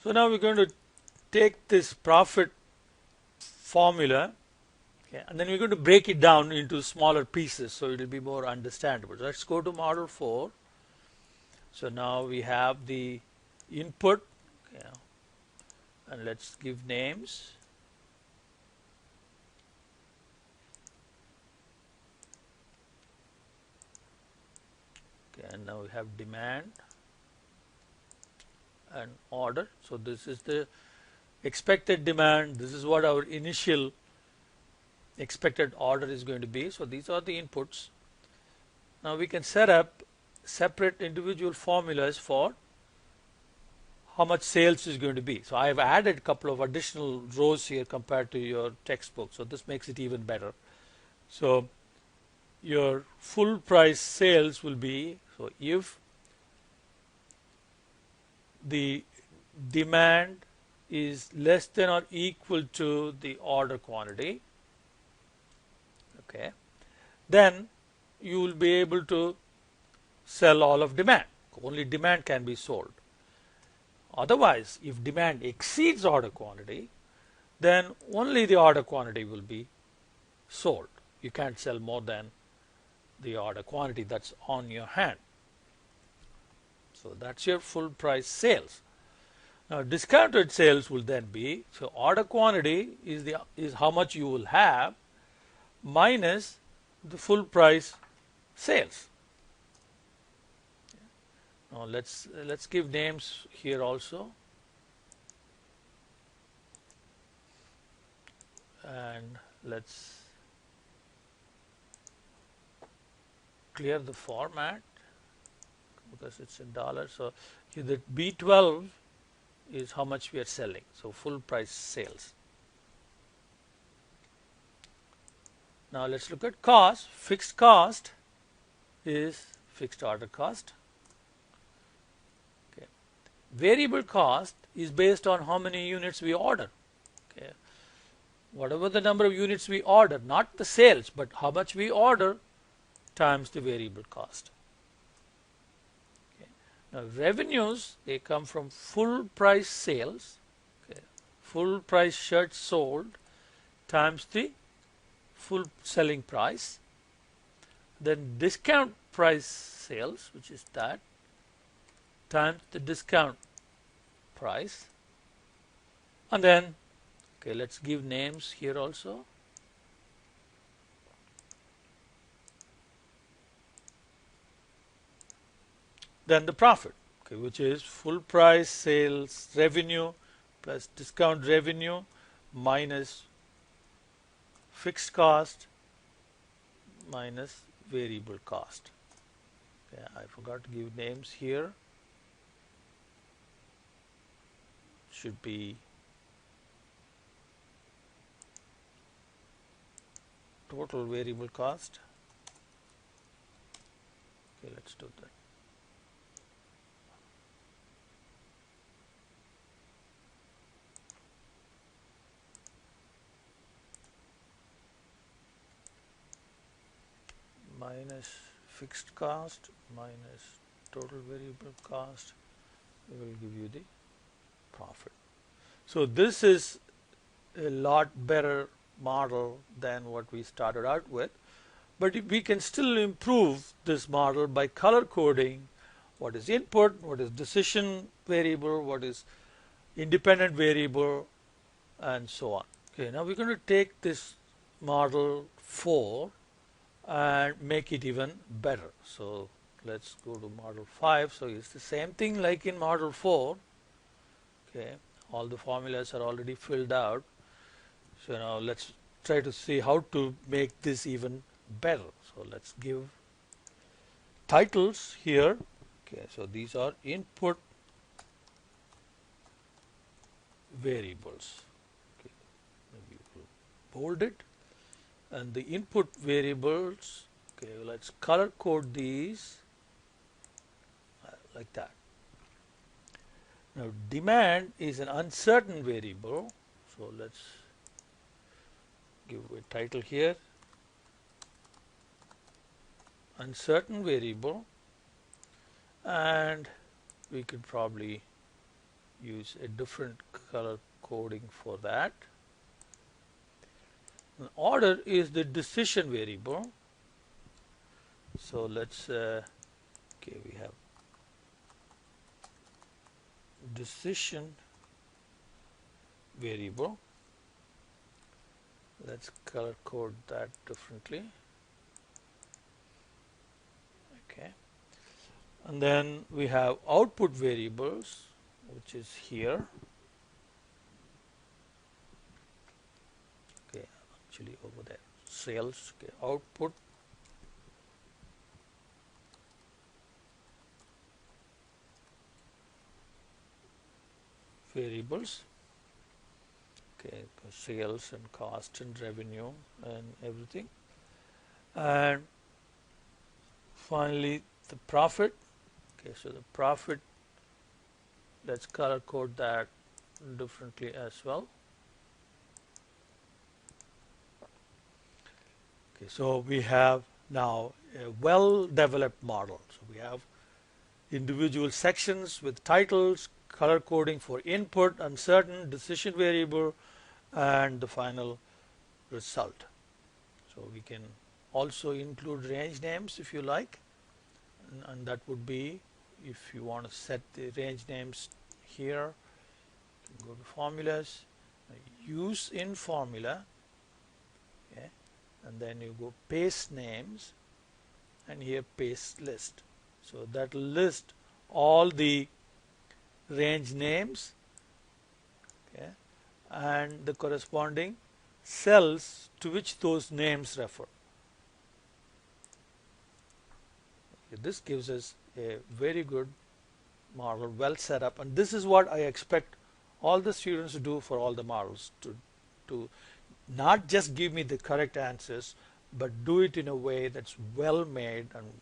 So now we're going to take this profit formula, okay, and then we're going to break it down into smaller pieces so it will be more understandable. Let's go to model 4. So now we have the input, okay, and let's give names. Okay, and now we have demand and order. So this is the expected demand. This is what our initial expected order is going to be. So these are the inputs. Now we can set up separate individual formulas for how much sales is going to be. So I have added a couple of additional rows here compared to your textbook. So this makes it even better. So your full price sales will be, so if the demand is less than or equal to the order quantity, okay, then you will be able to sell all of demand. Only demand can be sold. Otherwise, if demand exceeds order quantity, then only the order quantity will be sold. You can't sell more than the order quantity that's on your hand. So that's your full price sales. Now discounted sales will then be, so order quantity is how much you will have minus the full price sales. Now let's give names here also, and let's clear the format because it's in dollars. So here the B12 is how much we are selling, so full price sales. Now let's look at cost. Fixed cost is fixed order cost. Okay. Variable cost is based on how many units we order. Okay. Whatever the number of units we order, not the sales, but how much we order times the variable cost. Okay. Now revenues, they come from full price sales, okay, full price shirts sold times the full selling price, then discount price sales, which is that, times the discount price, and then, okay, let's give names here also. Then the profit, okay, which is full price sales revenue plus discount revenue minus fixed cost minus variable cost. Okay, I forgot to give names here. Should be total variable cost. Okay, let's do that. Minus fixed cost minus total variable cost will give you the profit. So this is a lot better model than what we started out with, but we can still improve this model by color coding what is input, what is decision variable, what is independent variable, and so on. Okay, now we're going to take this model 4 and make it even better. So let's go to model 5. So it's the same thing like in model 4. Okay, all the formulas are already filled out. So now let's try to see how to make this even better. So let's give titles here. Okay, so these are input variables. Okay, maybe we'll bold it. And the input variables, okay, let's color code these like that. Now demand is an uncertain variable, so let's give a title here, uncertain variable, and we could probably use a different color coding for that. And order is the decision variable. So let's okay, we have decision variable. Let's color code that differently. Okay, and then we have output variables, which is here. Okay, actually over there, sales. Okay, output variables. Okay, sales and cost and revenue and everything. And finally the profit. Okay, so the profit, let's color code that differently as well. Okay, so we have now a well developed model. So we have individual sections with titles, color coding for input, uncertain, decision variable, and the final result. So we can also include range names if you like, and that would be, if you want to set the range names here, you can go to formulas, use in formula, okay, and then you go paste names, and here paste list. So that will list all the range names, okay, and the corresponding cells to which those names refer. Okay, this gives us a very good model, well set up, and this is what I expect all the students to do for all the models, to not just give me the correct answers, but do it in a way that's well made and